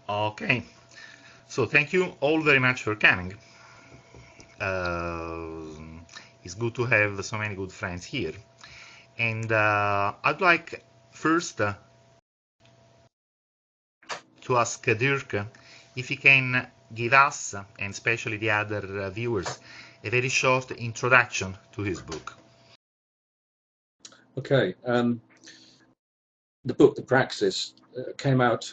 Okay, so thank you all very much for coming. Uh, it's good to have so many good friends here. And I'd like first to ask Dirk if he can give us, and especially the other viewers, a very short introduction to his book. Okay, the book, The Praxis, came out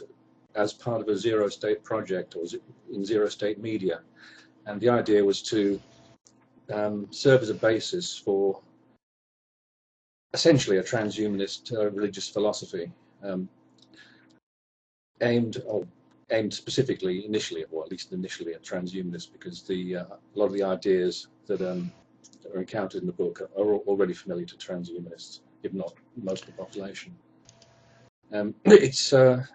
as part of a zero state project, or in zero state media, and the idea was to serve as a basis for essentially a transhumanist religious philosophy, aimed specifically initially, or at least initially, at transhumanists, because a lot of the ideas that are encountered in the book are already familiar to transhumanists, if not most of the population. It's the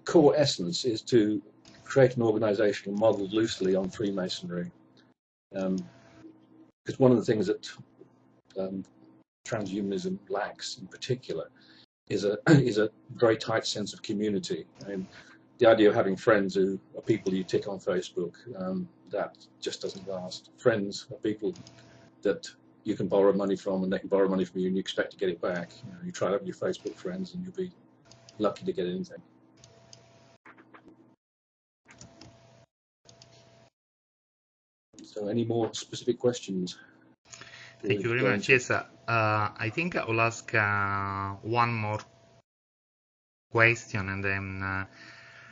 core essence is to create an organization modeled loosely on Freemasonry, because one of the things that transhumanism lacks, in particular, is a very tight sense of community. I mean, the idea of having friends who are people you tick on Facebook, that just doesn't last. Friends are people that you can borrow money from, and they can borrow money from you, and you expect to get it back. You try to have your Facebook friends, and you'll be lucky to get anything. So, any more specific questions? Thank you very much. Yes, I think I will ask one more question, and then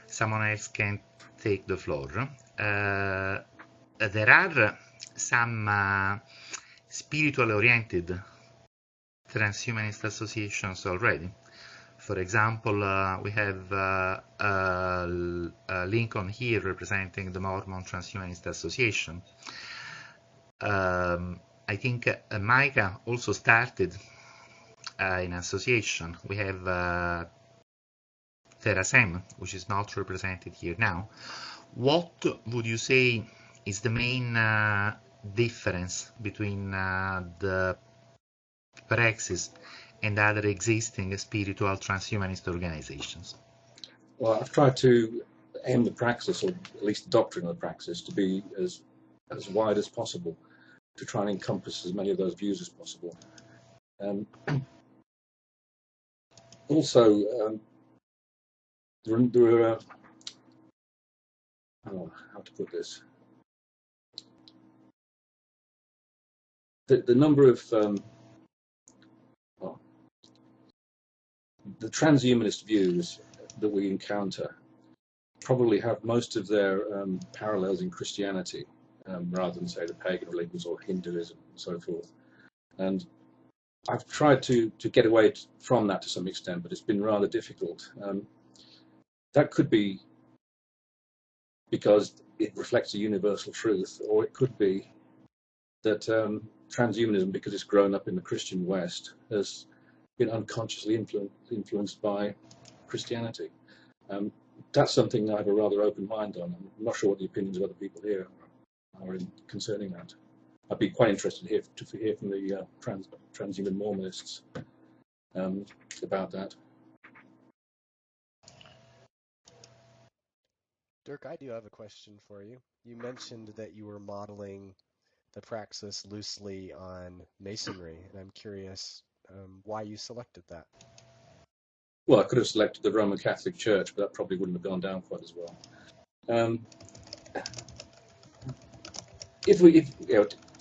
someone else can take the floor. There are some spiritually oriented transhumanist associations already. For example, we have a link on here representing the Mormon Transhumanist Association. I think Micah also started an association. We have TerraSem, which is not represented here now. What would you say is the main difference between the Praxis and other existing spiritual transhumanist organizations? Well, I've tried to aim the Praxis, or at least the doctrine of the Praxis, to be as wide as possible, to try and encompass as many of those views as possible. Also, there are I don't know how to put this. The number of the transhumanist views that we encounter probably have most of their parallels in Christianity, rather than, say, the pagan religions or Hinduism and so forth. And I've tried to get away from that to some extent, but it's been rather difficult. That could be because it reflects a universal truth, or it could be that transhumanism, because it's grown up in the Christian West, has been unconsciously influenced by Christianity. That's something I have a rather open mind on. I'm not sure what the opinions of other people here are concerning that. I'd be quite interested to hear from the transhuman Mormonists about that. Dirk, I do have a question for you. You mentioned that you were modeling the Praxis loosely on Masonry, and I'm curious why you selected that. Well, I could have selected the Roman Catholic Church, but that probably wouldn't have gone down quite as well. If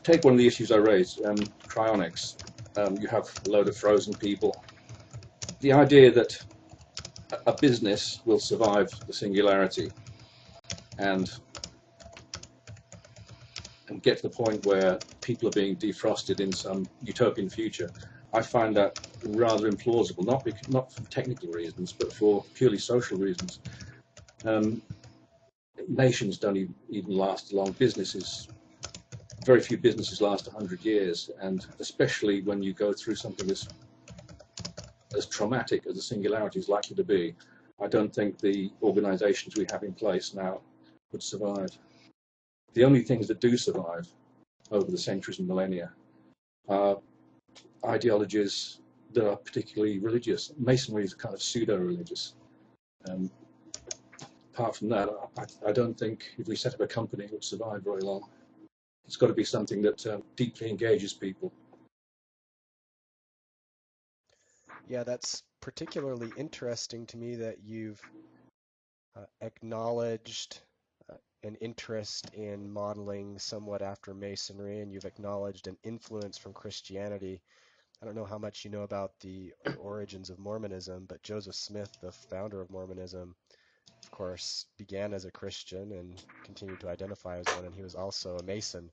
take one of the issues I raised, cryonics, you have a load of frozen people. The idea that a business will survive the singularity and get to the point where people are being defrosted in some utopian future, I find that rather implausible, not for technical reasons, but for purely social reasons. Nations don't even last long. Very few businesses last 100 years, and especially when you go through something as traumatic as the singularity is likely to be, I don't think the organizations we have in place now would survive. The only things that do survive over the centuries and millennia are ideologies that are particularly religious. Masonry is kind of pseudo-religious. apart from that, I don't think if we set up a company, it would survive very long. It's got to be something that deeply engages people. Yeah, that's particularly interesting to me that you've acknowledged an interest in modeling somewhat after Masonry, and you've acknowledged an influence from Christianity. I don't know how much you know about the origins of Mormonism, but Joseph Smith, the founder of Mormonism, of course, began as a Christian and continued to identify as one, and he was also a Mason.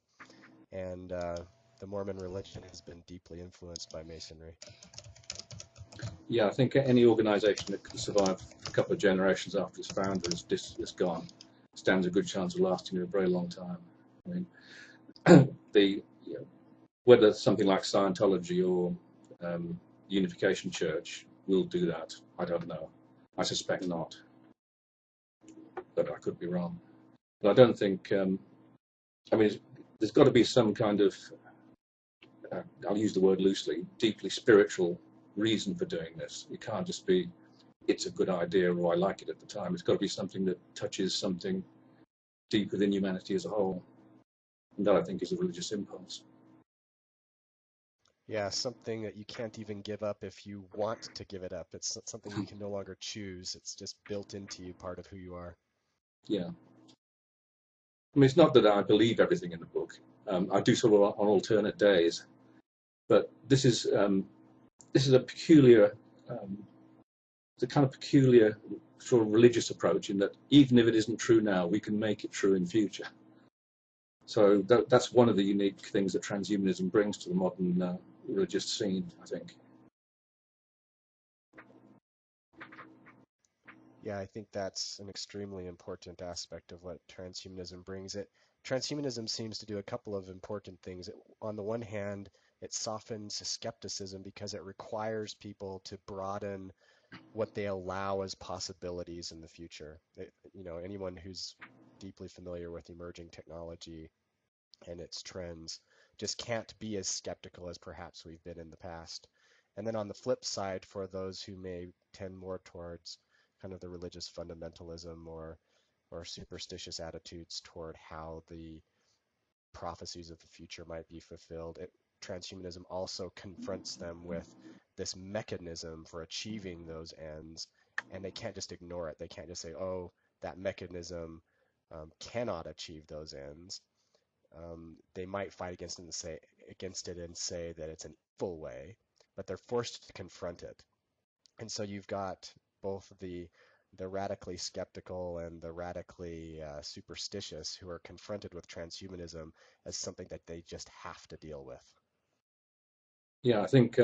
And the Mormon religion has been deeply influenced by Masonry. Yeah, I think any organisation that can survive a couple of generations after its founder is gone stands a good chance of lasting a very long time. I mean, the whether something like Scientology or Unification Church will do that, I don't know. I suspect not, but I could be wrong. But I don't think. I mean, there's got to be some kind of, I'll use the word loosely, deeply spiritual reason for doing this. It can't just be, it's a good idea or I like it at the time. It's got to be something that touches something deep within humanity as a whole. And that, I think, is a religious impulse. Yeah, something that you can't even give up if you want to give it up. It's something you can no longer choose. It's just built into you, part of who you are. Yeah. I mean, it's not that I believe everything in the book. I do sort of on alternate days, but this is a peculiar, it's a kind of peculiar sort of religious approach in that even if it isn't true now, we can make it true in future. So that's one of the unique things that transhumanism brings to the modern religious scene, I think. Yeah, I think that's an extremely important aspect of what transhumanism brings. Transhumanism seems to do a couple of important things. On the one hand, it softens skepticism because it requires people to broaden what they allow as possibilities in the future. Anyone who's deeply familiar with emerging technology and its trends just can't be as skeptical as perhaps we've been in the past. And then on the flip side, for those who may tend more towards kind of the religious fundamentalism or superstitious attitudes toward how the prophecies of the future might be fulfilled, transhumanism also confronts them with this mechanism for achieving those ends, and they can't just ignore it. They can't just say, "Oh, that mechanism cannot achieve those ends." They might fight against it and say that it's an evil way, but they're forced to confront it. And so you've got both the radically skeptical and the radically superstitious who are confronted with transhumanism as something that they just have to deal with. Yeah, I think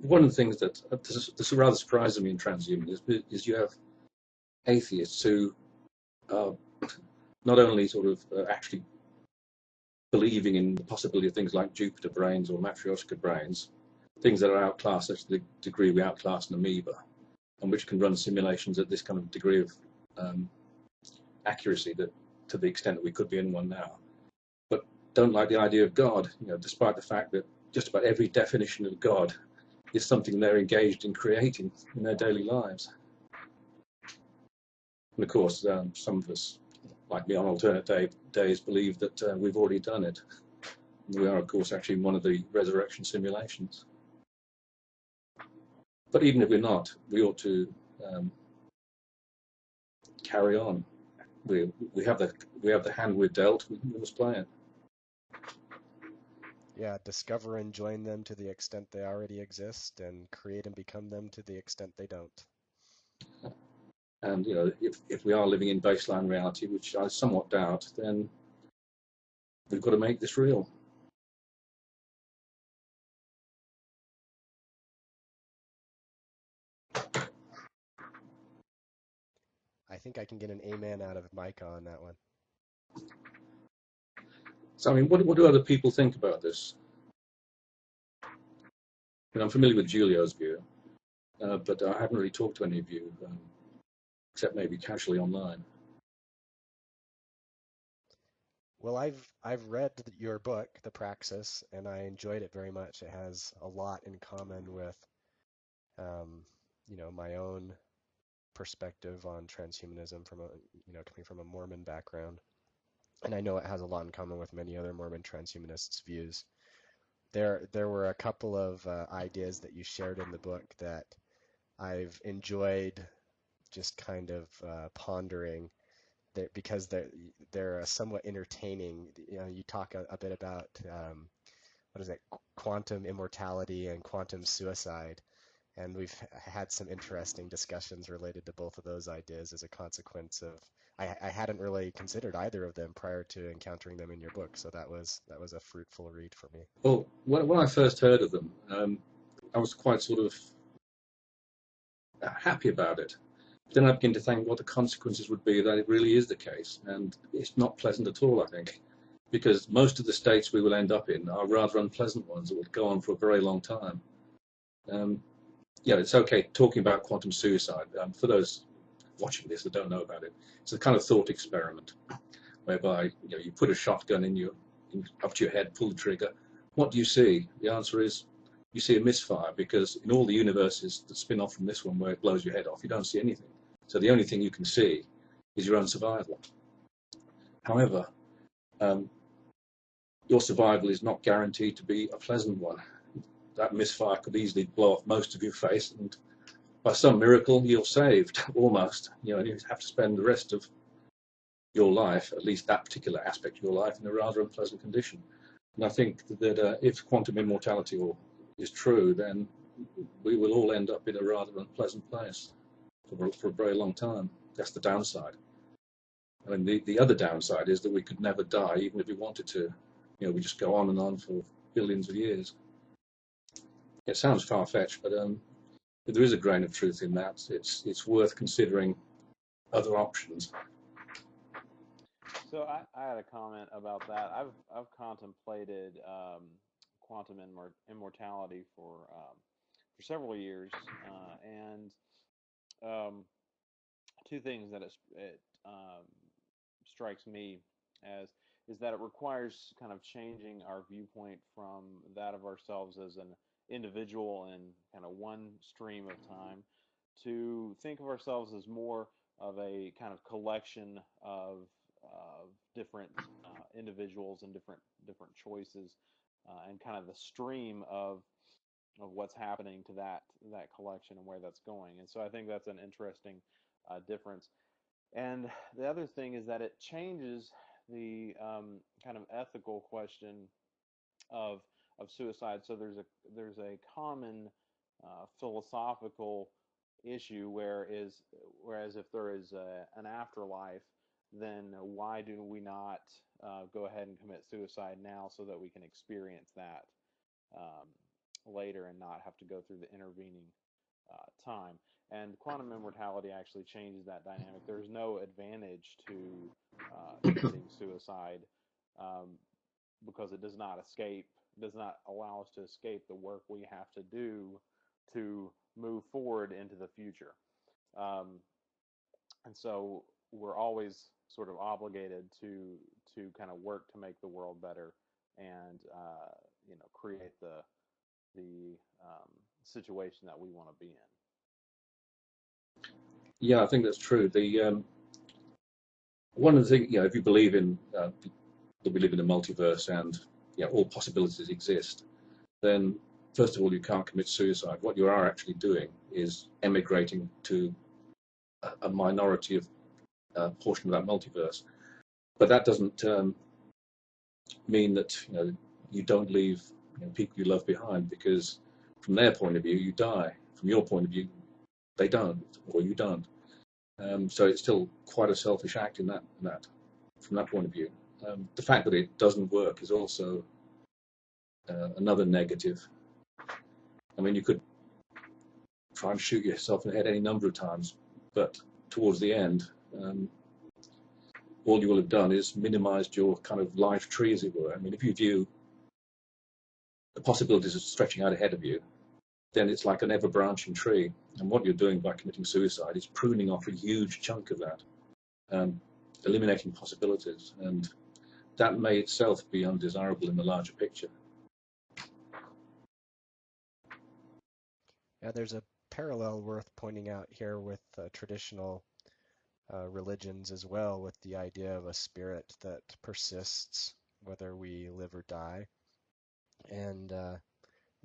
one of the things that this rather surprises me in transhumanism is you have atheists who are not only sort of actually believing in the possibility of things like Jupiter brains or Matryoshka brains, things that are outclassed to the degree we outclass an amoeba, and which can run simulations at this kind of degree of accuracy that, to the extent that we could be in one now, but don't like the idea of God, despite the fact that just about every definition of God is something they're engaged in creating in their daily lives. And of course, some of us, like me on alternate days, believe that we've already done it. We are, of course, actually in one of the resurrection simulations. But even if we're not, we ought to carry on. We have the hand we're dealt. We must play it. Yeah, discover and join them to the extent they already exist, and create and become them to the extent they don't. And if we are living in baseline reality, which I somewhat doubt, then we've got to make this real. I think I can get an amen out of Micah on that one. So, I mean, what do other people think about this? I mean, I'm familiar with Julio's view, but I haven't really talked to any of you, except maybe casually online. Well, I've read your book, The Praxis, and I enjoyed it very much. It has a lot in common with, my own perspective on transhumanism from coming from a Mormon background, and I know it has a lot in common with many other Mormon transhumanists' views. There were a couple of ideas that you shared in the book that I've enjoyed just kind of pondering because they're somewhat entertaining. You talk a bit about what is it, quantum immortality and quantum suicide, and we've had some interesting discussions related to both of those ideas as a consequence of I hadn't really considered either of them prior to encountering them in your book, so that was a fruitful read for me. Well, when I first heard of them, I was quite sort of happy about it. Then I begin to think what the consequences would be that it really is the case, and it's not pleasant at all, I think, because most of the states we will end up in are rather unpleasant ones that will go on for a very long time. Yeah, it's okay talking about quantum suicide. For those watching this that don't know about it, it's a kind of thought experiment whereby you put a shotgun up to your head, pull the trigger. What do you see? The answer is you see a misfire, because in all the universes that spin off from this one where it blows your head off, you don't see anything. So the only thing you can see is your own survival. However, your survival is not guaranteed to be a pleasant one. That misfire could easily blow off most of your face, and by some miracle you're saved, almost. You have to spend the rest of your life, at least that particular aspect of your life, in a rather unpleasant condition. And I think that if quantum immortality is true, then we will all end up in a rather unpleasant place for a very long time. That's the downside. I mean, the other downside is that we could never die, even if we wanted to. We just go on and on for billions of years. It sounds far-fetched, but there is a grain of truth in that. It's worth considering other options. So I had a comment about that. I've contemplated quantum immortality for several years, and two things that it strikes me as is that it requires kind of changing our viewpoint from that of ourselves as an individual in kind of one stream of time to think of ourselves as more of a kind of collection of different individuals and different choices, and kind of the stream of what's happening to that collection and where that's going. And so I think that's an interesting difference. And the other thing is that it changes the kind of ethical question of suicide. So there's a common philosophical issue whereas if there is an afterlife, then why do we not go ahead and commit suicide now so that we can experience that later and not have to go through the intervening time? And quantum immortality actually changes that dynamic. There's no advantage to committing suicide because it does not allow us to escape the work we have to do to move forward into the future. And so we're always sort of obligated to kind of work to make the world better and create the situation that we want to be in. Yeah, I think that's true. One of the things, if you believe in that we live in a multiverse and all possibilities exist, then first of all you can't commit suicide. What you are actually doing is emigrating to a minority of portion of that multiverse. But that doesn't mean that you don't leave people you love behind, because from their point of view you die. From your point of view, they don't, or you don't. So it's still quite a selfish act in that from that point of view. The fact that it doesn't work is also another negative. I mean, you could try and shoot yourself in the head any number of times, but towards the end, all you will have done is minimized your kind of life tree, as it were. I mean, if you view the possibilities of stretching out ahead of you, then it's like an ever-branching tree. And what you're doing by committing suicide is pruning off a huge chunk of that, eliminating possibilities. And that may itself be undesirable in the larger picture. Yeah, there's a parallel worth pointing out here with traditional religions as well, with the idea of a spirit that persists whether we live or die, and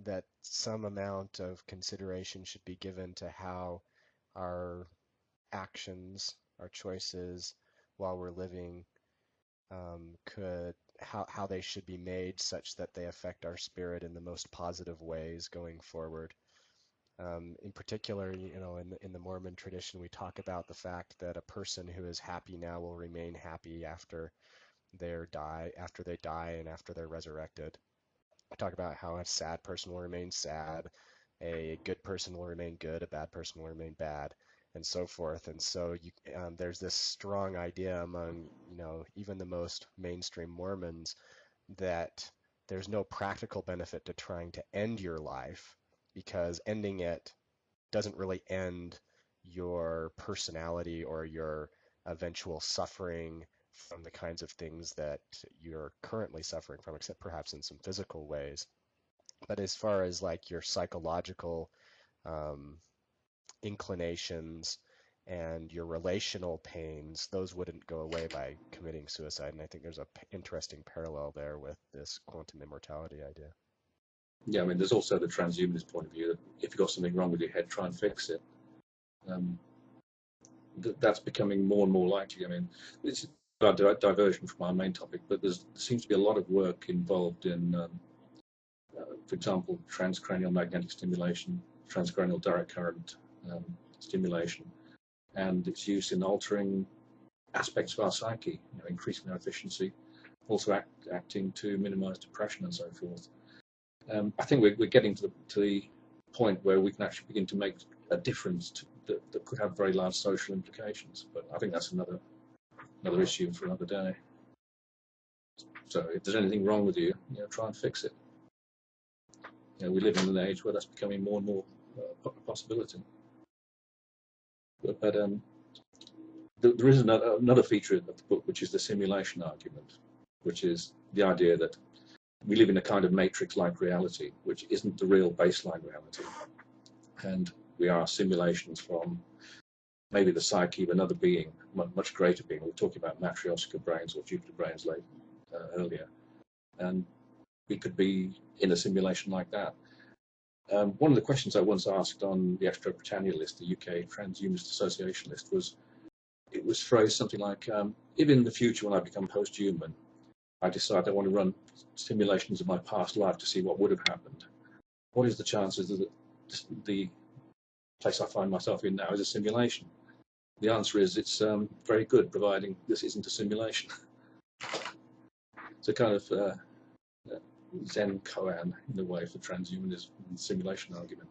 that some amount of consideration should be given to how our actions, our choices while we're living, how they should be made such that they affect our spirit in the most positive ways going forward. In particular, in the Mormon tradition, we talk about the fact that a person who is happy now will remain happy after they die and after they're resurrected. I talk about how a sad person will remain sad, a good person will remain good, a bad person will remain bad, and so forth. And so there's this strong idea among, even the most mainstream Mormons that there's no practical benefit to trying to end your life, because ending it doesn't really end your personality or your eventual suffering from the kinds of things that you're currently suffering from, except perhaps in some physical ways. But as far as like your psychological inclinations and your relational pains, those wouldn't go away by committing suicide. And I think there's an interesting parallel there with this quantum immortality idea. Yeah, I mean, there's also the transhumanist point of view that if you've got something wrong with your head, try and fix it. That's becoming more and more likely. I mean, it's a diversion from our main topic, but there seems to be a lot of work involved in, for example, transcranial magnetic stimulation, transcranial direct current stimulation, and its use in altering aspects of our psyche, increasing our efficiency, also acting to minimize depression and so forth. I think we're getting to the point where we can actually begin to make a difference that could have very large social implications. But I think that's another issue for another day. So if there's anything wrong with you, try and fix it. We live in an age where that's becoming more and more a possibility. But there is another feature of the book, which is the simulation argument, which is the idea that we live in a kind of matrix-like reality, which isn't the real baseline reality. And we are simulations from maybe the psyche of another being, much greater being. We were talking about Matryoshka brains or Jupiter brains earlier. And we could be in a simulation like that. One of the questions I once asked on the Extra Britannia list, the UK Transhumanist Association list, it was phrased something like, if in the future when I become post-human, I decide I want to run simulations of my past life to see what would have happened, what is the chances that the place I find myself in now is a simulation? The answer is it's very good, providing this isn't a simulation. It's a kind of Zen koan in a way for transhumanism and simulation argument.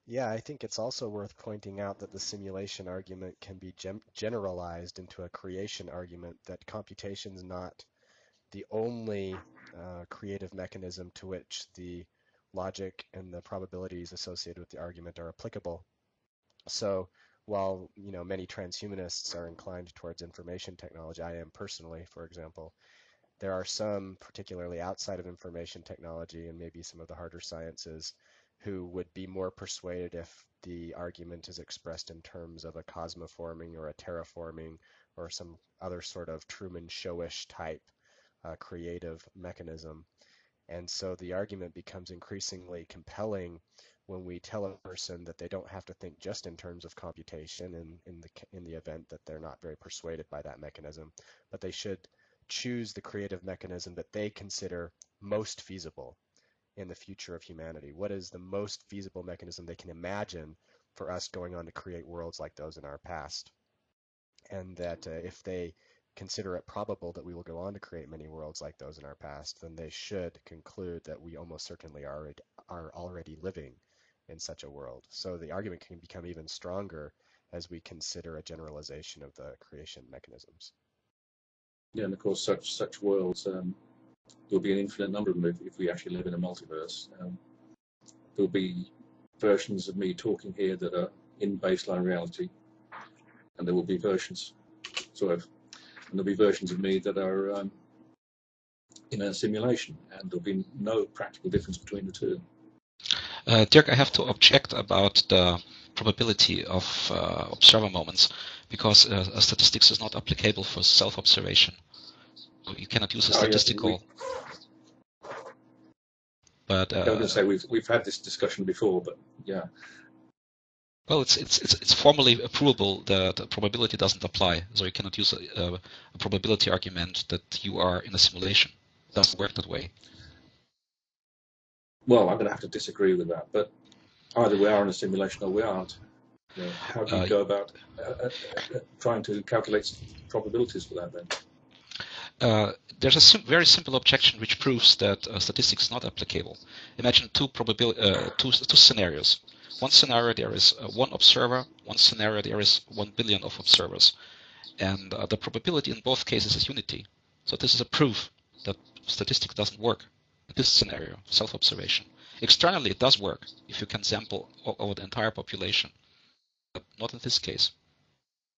Yeah, I think it's also worth pointing out that the simulation argument can be generalized into a creation argument, that computation is not the only creative mechanism to which the logic and the probabilities associated with the argument are applicable. So while many transhumanists are inclined towards information technology, I am personally, for example, there are some, particularly outside of information technology and maybe some of the harder sciences, who would be more persuaded if the argument is expressed in terms of a cosmoforming or a terraforming or some other sort of Truman Showish type creative mechanism. And so the argument becomes increasingly compelling when we tell a person that they don't have to think just in terms of computation in the event that they're not very persuaded by that mechanism, but they should choose the creative mechanism that they consider most feasible in the future of humanity. What is the most feasible mechanism they can imagine for us going on to create worlds like those in our past? And that if they consider it probable that we will go on to create many worlds like those in our past, then they should conclude that we almost certainly are already living in such a world. So the argument can become even stronger as we consider a generalization of the creation mechanisms. Yeah, and of course, such worlds, there'll be an infinite number of them if we actually live in a multiverse. There'll be versions of me talking here that are in baseline reality, and there will be versions, and there'll be versions of me that are in a simulation, and there'll be no practical difference between the two. Dirk, I have to object about the probability of observer moments, because statistics is not applicable for self-observation. You cannot use a statistical. But I was going to say we've had this discussion before, but yeah. Well, it's formally provable that the probability doesn't apply, so you cannot use a probability argument that you are in a simulation. It doesn't work that way. Well, I'm going to have to disagree with that, but either we are in a simulation or we aren't. You know, how do you go about trying to calculate probabilities for that then? There's a very simple objection which proves that statistics is not applicable. Imagine two scenarios. One scenario there is one observer, one scenario there is 1 billion of observers. And the probability in both cases is unity. So this is a proof that statistics doesn't work in this scenario, self-observation. Externally it does work if you can sample over the entire population, but not in this case.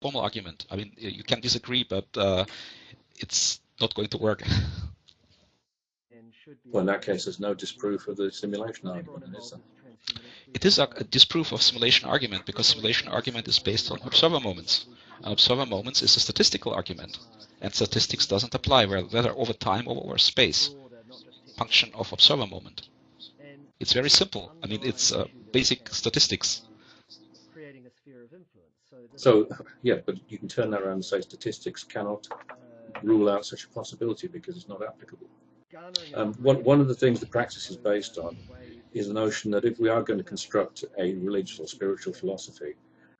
Formal argument. I mean, you can disagree, but it's not going to work. Well, in that case, there's no disproof of the simulation argument, is there? It is a disproof of simulation argument, because simulation argument is based on observer moments. And observer moments is a statistical argument, and statistics doesn't apply, whether over time or over space. Function of observer moment. It's very simple. I mean, it's basic statistics. So, yeah, but you can turn that around and say statistics cannot rule out such a possibility because it's not applicable. One of the things that Praxis is based on is the notion that if we are going to construct a religious or spiritual philosophy,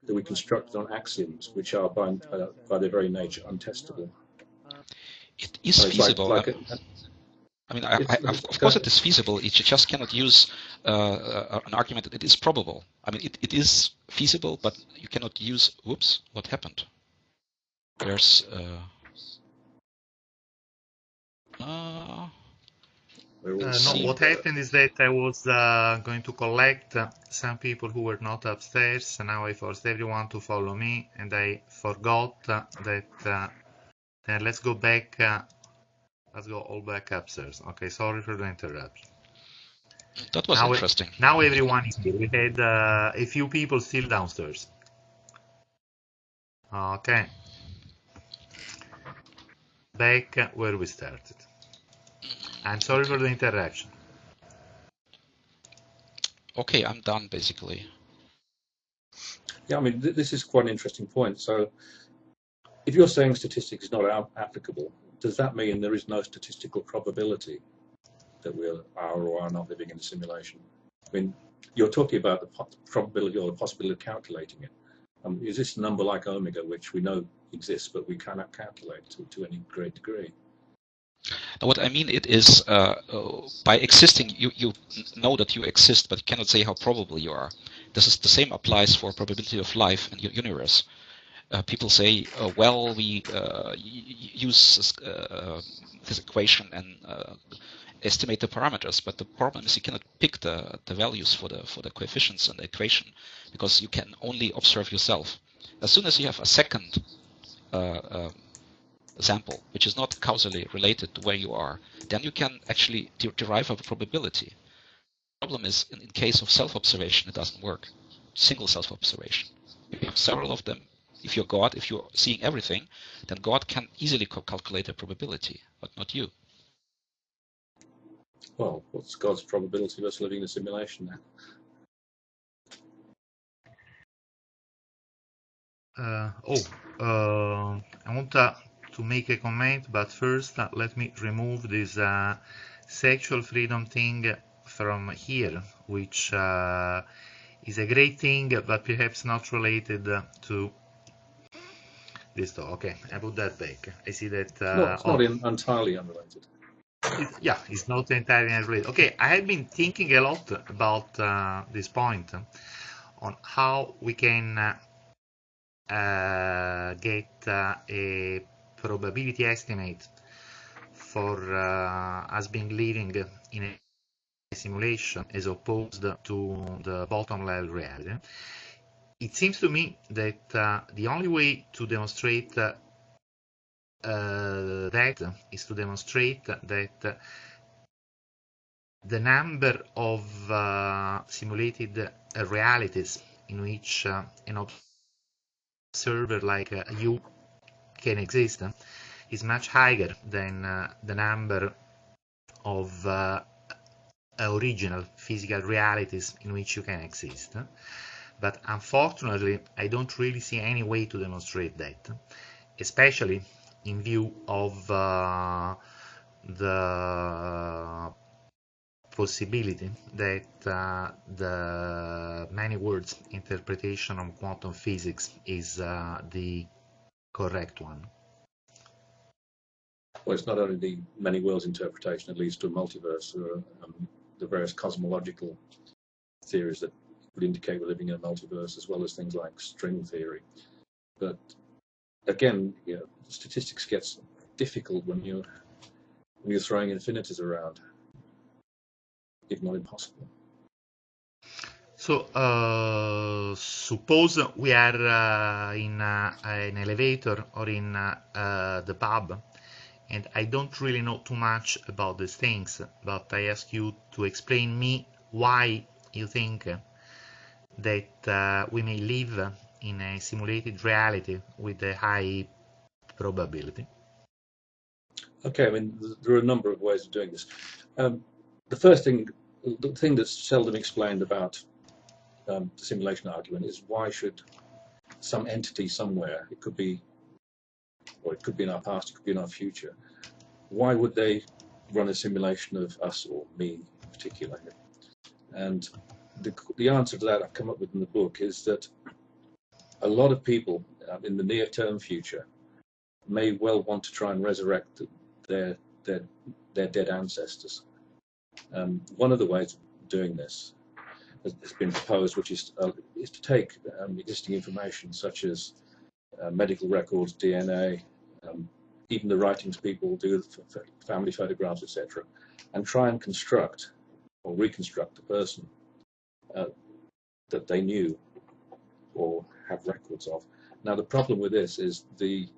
that we construct it on axioms which are by their very nature untestable. It is feasible. I mean, of course it is feasible. You just cannot use an argument that it is probable. I mean, it is feasible, but you cannot use. Whoops! What happened? There's. No, what happened is that I was going to collect some people who were not upstairs, and now I forced everyone to follow me, and I forgot that. Then let's go back. Let's go all back upstairs. Okay, sorry for the interruption. That was interesting. Now everyone is here. We had a few people still downstairs. Okay. Back where we started. I'm sorry for the interruption. Okay, I'm done basically. Yeah, I mean, this is quite an interesting point. So, if you're saying statistics is not applicable, does that mean there is no statistical probability that we are or are not living in a simulation? I mean, you're talking about the probability or the possibility of calculating it. Is this a number like omega, which we know exists, but we cannot calculate to any great degree? Now, what I mean, it is by existing, you know that you exist, but you cannot say how probable you are. This is the same applies for probability of life in your universe. People say, well, we use this equation and estimate the parameters, but the problem is you cannot pick the values for the coefficients in the equation, because you can only observe yourself. As soon as you have a second sample, which is not causally related to where you are, then you can actually derive a probability. The problem is, in case of self-observation, it doesn't work. Single self-observation. If you have several of them, if you're God, if you're seeing everything, then God can easily calculate a probability, but not you. Well, what's God's probability of us living in a simulation now? I want to make a comment, but first let me remove this sexual freedom thing from here, which is a great thing, but perhaps not related to this talk. Okay, I put that back. I see that. It's not entirely unrelated. It's not entirely unrelated. Okay, I have been thinking a lot about this point on how we can get a probability estimate for us being living in a simulation as opposed to the bottom level reality. It seems to me that the only way to demonstrate that is to demonstrate that the number of simulated realities in which an observer like you can exist is much higher than the number of original physical realities in which you can exist. But unfortunately, I don't really see any way to demonstrate that, especially in view of the possibility that the many words interpretation of quantum physics is the correct one. Well, it's not only the many worlds interpretation that leads to a multiverse. There are the various cosmological theories that would indicate we're living in a multiverse, as well as things like string theory. But again, you know, statistics gets difficult when you're throwing infinities around, if not impossible. So suppose we are in an elevator or in the pub, and I don't really know too much about these things, but I ask you to explain me why you think that we may live in a simulated reality with a high probability. Okay, I mean, there are a number of ways of doing this. The first thing, the thing that's seldom explained about the simulation argument is why should some entity somewhere, it could be in our past, it could be in our future, why would they run a simulation of us, or me in particular? And the answer to that I've come up with in the book is that a lot of people in the near-term future may well want to try and resurrect their dead ancestors. One of the ways of doing this has been proposed, which is to take existing information such as medical records, DNA, even the writings people do, family photographs, etc., and try and construct or reconstruct the person that they knew or have records of. Now, the problem with this is the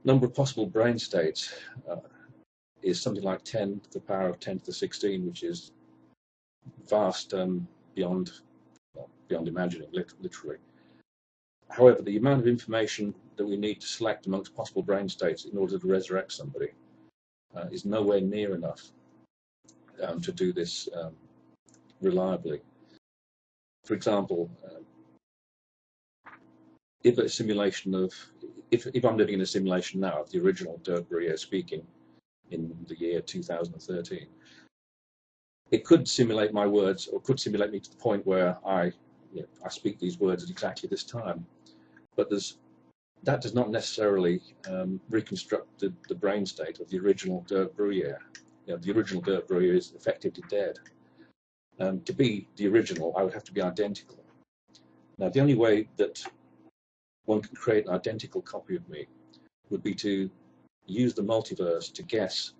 number of possible brain states is something like 10 to the power of 10 to the 16, which is vast, beyond imagining, literally. However, the amount of information that we need to select amongst possible brain states in order to resurrect somebody is nowhere near enough to do this reliably. For example, if a simulation of, if I'm living in a simulation now of the original Dirk Bruere speaking in the year 2013, it could simulate my words, or could simulate me to the point where I speak these words at exactly this time. But that does not necessarily reconstruct the brain state of the original Dirk Bruere. The original Dirk Bruere is effectively dead. To be the original, I would have to be identical. Now, the only way that one can create an identical copy of me would be to use the multiverse to guess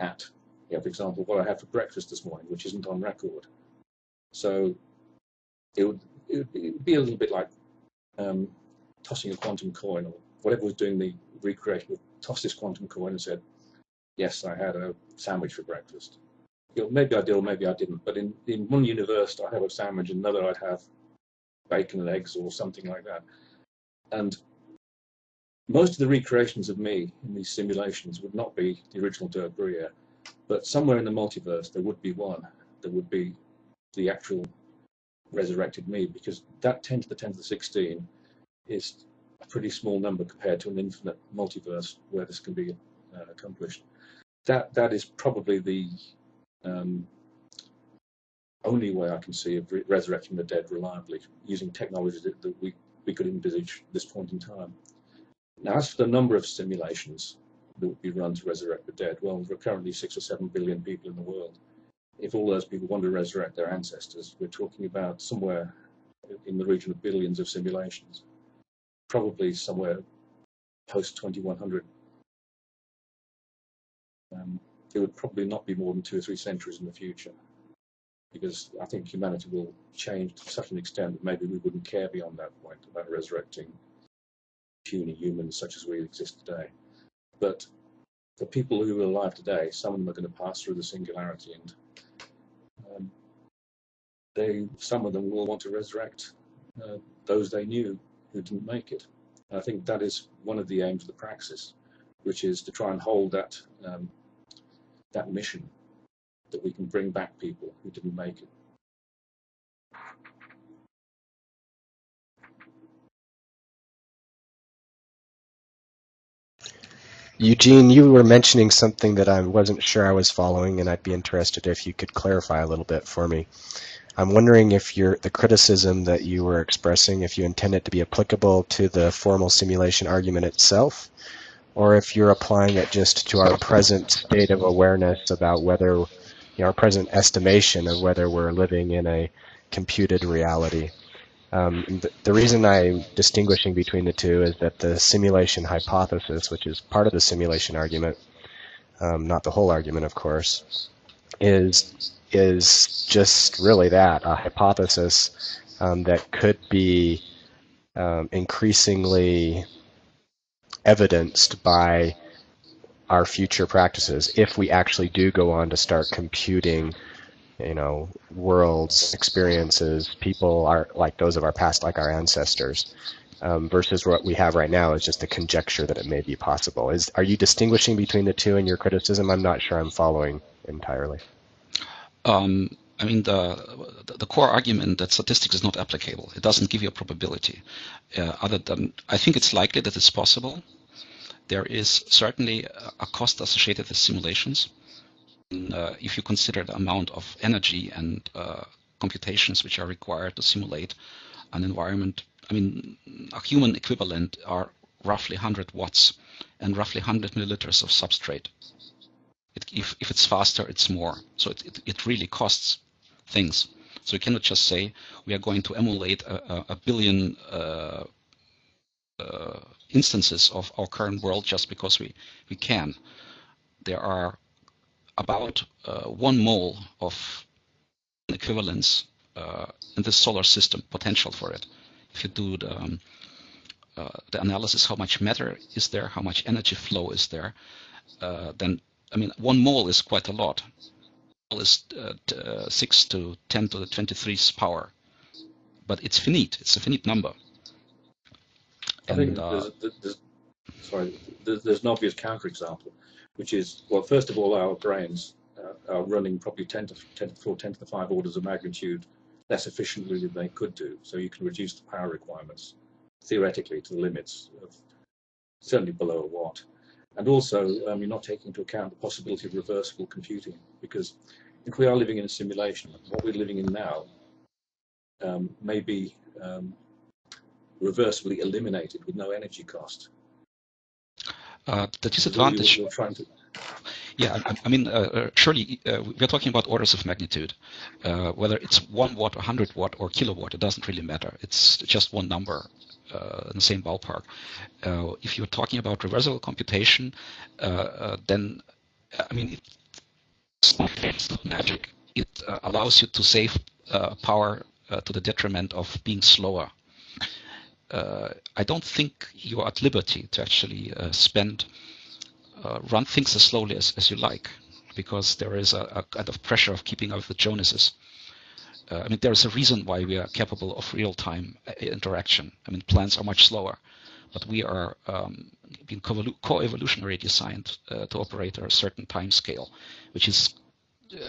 at, for example, what I had for breakfast this morning, which isn't on record. So it would be a little bit like tossing a quantum coin, or whatever was doing the recreation would toss this quantum coin and said, yes, I had a sandwich for breakfast. Maybe I did or maybe I didn't, but in one universe I'd have a sandwich, in another I'd have bacon and eggs or something like that. And most of the recreations of me in these simulations would not be the original Dirk Bruere, but somewhere in the multiverse there would be one that would be the actual resurrected me, because that 10 to the 10 to the 16 is a pretty small number compared to an infinite multiverse where this can be accomplished. That is probably the only way I can see of resurrecting the dead reliably, using technologies that we could envisage at this point in time. Now, as for the number of simulations that would be run to resurrect the dead, well, there are currently 6 or 7 billion people in the world. If all those people want to resurrect their ancestors, we're talking about somewhere in the region of billions of simulations, probably somewhere post 2100. It would probably not be more than 2 or 3 centuries in the future, because I think humanity will change to such an extent that maybe we wouldn't care beyond that point about resurrecting puny humans such as we exist today. But the people who are alive today, some of them are going to pass through the singularity, and some of them will want to resurrect those they knew who didn't make it. And I think that is one of the aims of the Praxis, which is to try and hold that that mission, that we can bring back people who didn't make it. Eugene, you were mentioning something that I wasn't sure I was following, and I'd be interested if you could clarify a little bit for me. I'm wondering if the criticism that you were expressing, if you intend it to be applicable to the formal simulation argument itself, or if you're applying it just to our present state of awareness about whether, our present estimation of whether we're living in a computed reality. The reason I'm distinguishing between the two is that the simulation hypothesis, which is part of the simulation argument, not the whole argument, of course, is just really that, a hypothesis that could be increasingly evidenced by our future practices if we actually do go on to start computing worlds, experiences, people are like those of our past, like our ancestors, versus what we have right now is just a conjecture that it may be possible. Are you distinguishing between the two in your criticism? I'm not sure I'm following entirely. I mean, the core argument that statistics is not applicable. It doesn't give you a probability. Other than, I think it's likely that it's possible. There is certainly a cost associated with simulations. If you consider the amount of energy and computations which are required to simulate an environment, I mean, a human equivalent are roughly 100 watts and roughly 100 milliliters of substrate. If it's faster, it's more. So it really costs things. So you cannot just say we are going to emulate a billion instances of our current world just because we can. There are about 1 mole of equivalence in the solar system, potential for it. If you do the analysis, how much matter is there, how much energy flow is there, then, I mean, 1 mole is quite a lot. Mole is 6 to 10 to the 23's power, but it's finite. It's a finite number. I think there's an obvious counterexample, which is, well, first of all, our brains are running probably 10 to the 5 orders of magnitude less efficiently than they could do. So you can reduce the power requirements theoretically to the limits of certainly below a watt. And also, you're not taking into account the possibility of reversible computing, because if we are living in a simulation, what we're living in now may be reversibly eliminated with no energy cost. The disadvantage. Yeah, I mean, surely we're talking about orders of magnitude. Whether it's 1 watt, 100 watt, or kilowatt, it doesn't really matter. It's just one number in the same ballpark. If you're talking about reversible computation, then, I mean, it's not magic. It allows you to save power to the detriment of being slower. I don't think you are at liberty to actually run things as slowly as you like, because there is a kind of pressure of keeping up with the Jonases. I mean, there is a reason why we are capable of real-time interaction. I mean, plants are much slower, but we are being co-evolutionary designed to operate at a certain time scale, which is,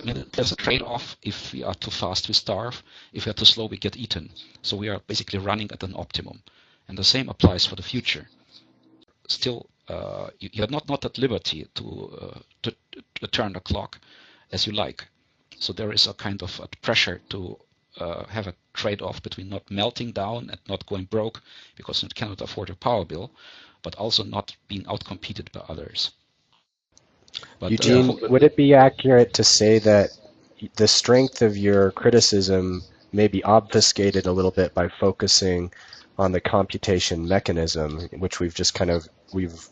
I mean, there's a trade-off. If we are too fast, we starve. If we are too slow, we get eaten. So we are basically running at an optimum. And the same applies for the future. Still, you're not at liberty to turn the clock as you like. So there is a kind of a pressure to have a trade-off between not melting down and not going broke because it cannot afford a power bill, but also not being outcompeted by others. But, Eugene, would it be accurate to say that the strength of your criticism may be obfuscated a little bit by focusing on the computation mechanism, which we've just kind of we've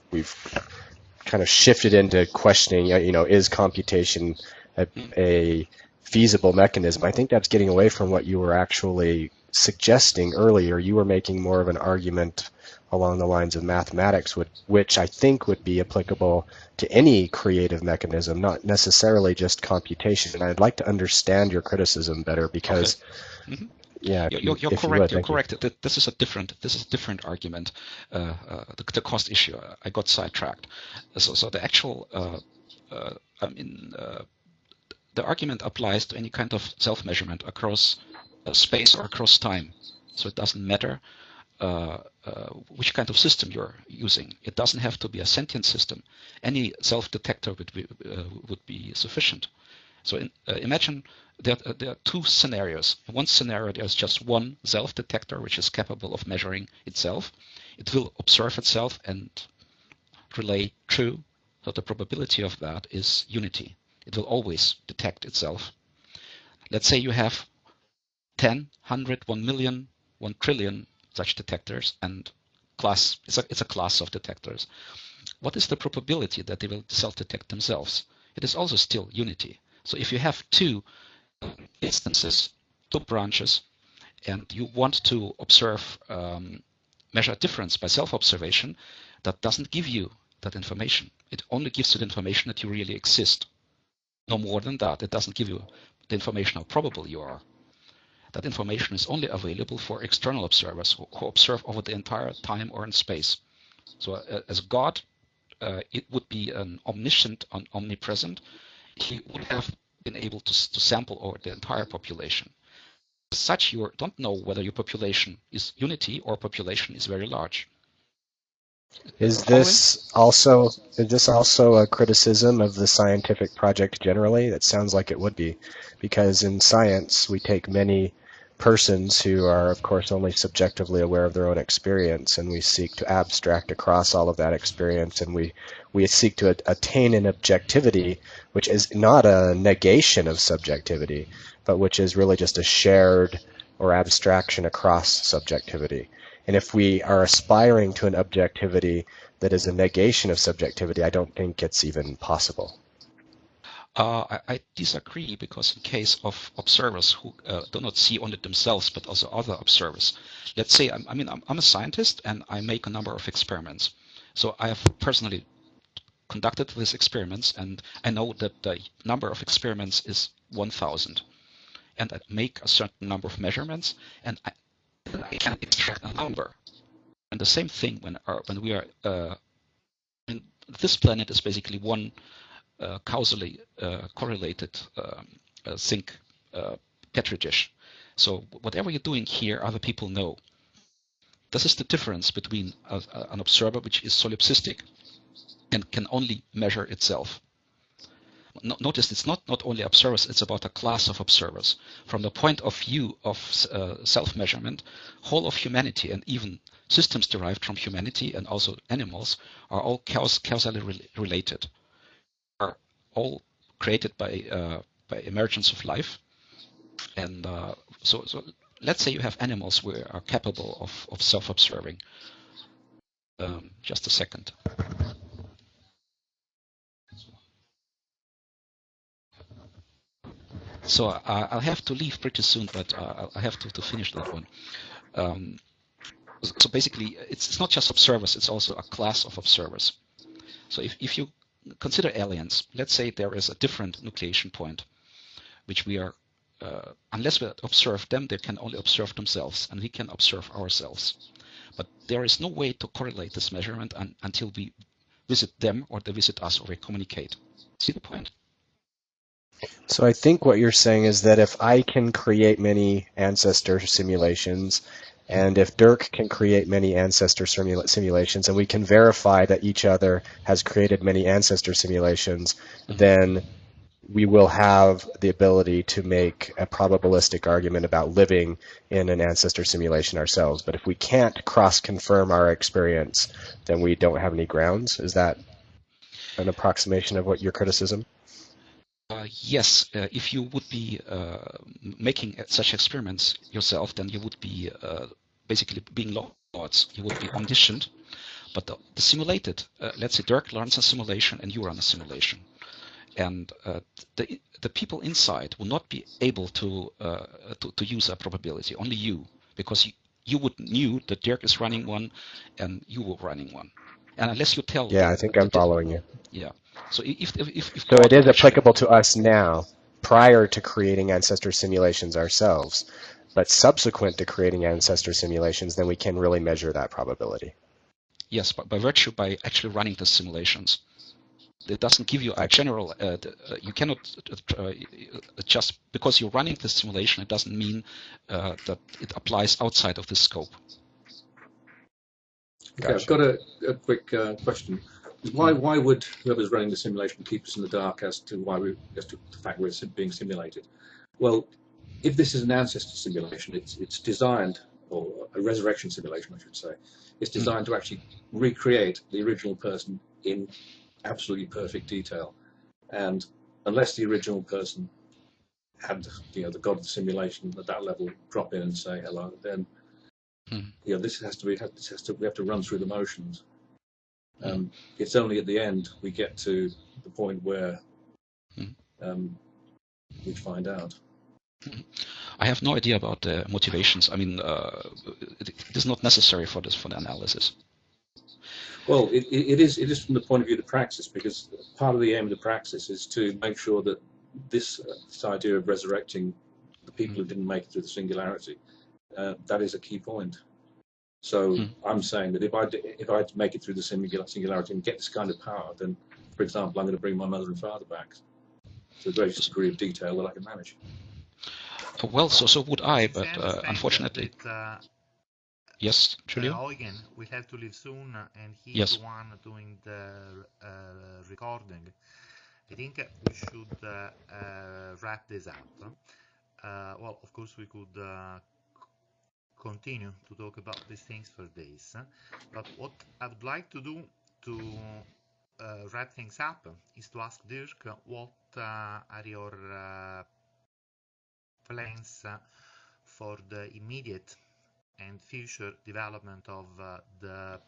kind of shifted into questioning, is computation a feasible mechanism? I think that's getting away from what you were actually suggesting earlier, you were making more of an argument along the lines of mathematics, which I think would be applicable to any creative mechanism, not necessarily just computation. And I'd like to understand your criticism better because, Okay. Mm-hmm. yeah, You're if correct. you would, You're thank you. correct. This is a different argument. The cost issue. I got sidetracked. So the actual the argument applies to any kind of self-measurement across space or across time. So it doesn't matter which kind of system you're using. It doesn't have to be a sentient system. Any self-detector would be sufficient. So imagine that there are two scenarios. In one scenario, there's just one self-detector which is capable of measuring itself. It will observe itself and relay true. So the probability of that is unity. It will always detect itself. Let's say you have 10, 100, 1 million, 1 trillion such detectors, and it's a class of detectors. What is the probability that they will self-detect themselves? It is also still unity. So if you have two instances, two branches, and you want to observe, measure difference by self-observation, that doesn't give you that information. It only gives you the information that you really exist. No more than that. It doesn't give you the information how probable you are. That information is only available for external observers who observe over the entire time or in space. So as God, it would be an omniscient and omnipresent. He would have been able to sample over the entire population. As such, you don't know whether your population is unity or population is very large. Is this also a criticism of the scientific project generally? That sounds like it would be, because in science we take many persons who are, of course, only subjectively aware of their own experience, and we seek to abstract across all of that experience, and we seek to attain an objectivity which is not a negation of subjectivity, but which is really just a shared or abstraction across subjectivity. And if we are aspiring to an objectivity that is a negation of subjectivity, I don't think it's even possible. I disagree, because in case of observers who do not see only themselves but also other observers, let's say I'm a scientist and I make a number of experiments. So I have personally conducted these experiments, and I know that the number of experiments is 1,000, and I make a certain number of measurements, and I can extract a number. And the same thing when we are this planet is basically one causally correlated zinc petri dish. So whatever you're doing here, other people know. This is the difference between an observer which is solipsistic and can only measure itself. Notice it's not only observers, it's about a class of observers. From the point of view of self-measurement, whole of humanity and even systems derived from humanity and also animals are all causally related, are all created by emergence of life. And so let's say you have animals who are capable of self-observing. Just a second. So I'll have to leave pretty soon, but I have to finish that one. So basically, it's not just observers, it's also a class of observers. So if you consider aliens, let's say there is a different nucleation point, which we are, unless we observe them, they can only observe themselves, and we can observe ourselves. But there is no way to correlate this measurement until we visit them or they visit us or we communicate. See the point? So I think what you're saying is that if I can create many ancestor simulations, and if Dirk can create many ancestor simulations, and we can verify that each other has created many ancestor simulations, then we will have the ability to make a probabilistic argument about living in an ancestor simulation ourselves. But if we can't cross-confirm our experience, then we don't have any grounds. Is that an approximation of what your criticism? Yes, if you would be making such experiments yourself, then you would be basically being lords. You would be omniscient. But the simulated, let's say Dirk learns a simulation and you run a simulation. And the people inside will not be able to use a probability, only you. because you would knew that Dirk is running one and you were running one. And unless you tell... Yeah, I think I'm following you. Yeah. So if So it is applicable to us now, prior to creating ancestor simulations ourselves. But subsequent to creating ancestor simulations, then we can really measure that probability. Yes, but by actually running the simulations. It doesn't give you a general, you cannot just because you're running the simulation, it doesn't mean that it applies outside of the scope. Okay, I've got a quick question. Why would whoever's running the simulation keep us in the dark as to the fact we're being simulated? Well, if this is an ancestor simulation, it's designed, or a resurrection simulation, I should say, it's designed to actually recreate the original person in absolutely perfect detail. And unless the original person had, the god of the simulation at that level drop in and say hello, then we have to run through the motions. It's only at the end we get to the point where we find out. I have no idea about the motivations. I mean, it is not necessary for the analysis. Well, it is from the point of view of the praxis, because part of the aim of the praxis is to make sure that this idea of resurrecting the people who didn't make it through the singularity, that is a key point. So I'm saying that if I make it through the singularity and get this kind of power, then, for example, I'm going to bring my mother and father back to the greatest degree of detail that I can manage. Well, so would I, but unfortunately... Yes, Julio? Eugen will have to leave soon, and he's the one doing the recording. I think we should wrap this up. Well, of course, we could continue to talk about these things for days, but what I would like to do to wrap things up is to ask Dirk what are your plans for the immediate and future development of the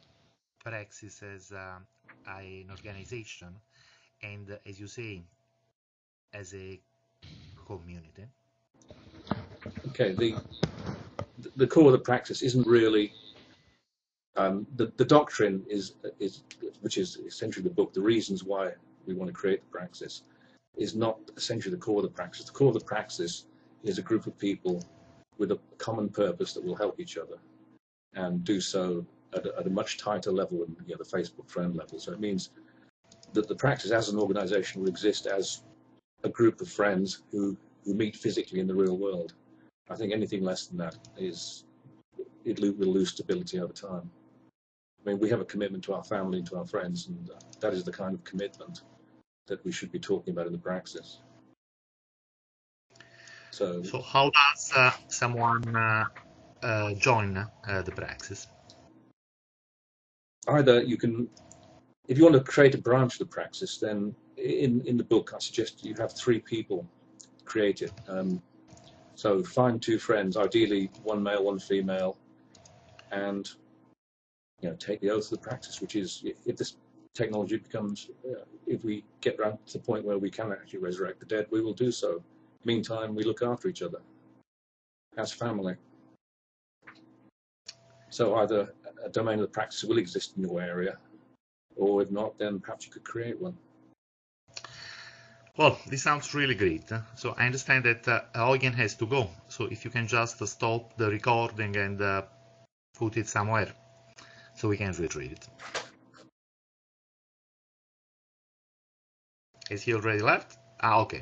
Praxis as an organization and, as you say, as a community. Okay, the core of the Praxis isn't really the doctrine which is essentially the book, the reasons why we want to create the Praxis, is not essentially the core of the Praxis. The core of the Praxis is a group of people with a common purpose that will help each other, and do so at a much tighter level than the Facebook friend level. So it means that the Praxis as an organization will exist as a group of friends who meet physically in the real world. I think anything less than that will lose stability over time. I mean, we have a commitment to our family and to our friends, and that is the kind of commitment that we should be talking about in the Praxis. So how does someone join the Praxis? Either you can, if you want to create a branch of the Praxis, then in the book I suggest you have 3 people create it. So find 2 friends, ideally one male, one female, and take the oath of the Praxis, which is if this technology becomes, if we get around to the point where we can actually resurrect the dead, we will do so. Meantime, we look after each other as family. So either a domain of the Praxis will exist in your area, or if not, then perhaps you could create one. Well, this sounds really great. So I understand that Eugen has to go. So if you can just stop the recording and put it somewhere so we can retrieve it. Is he already left? Ah, okay.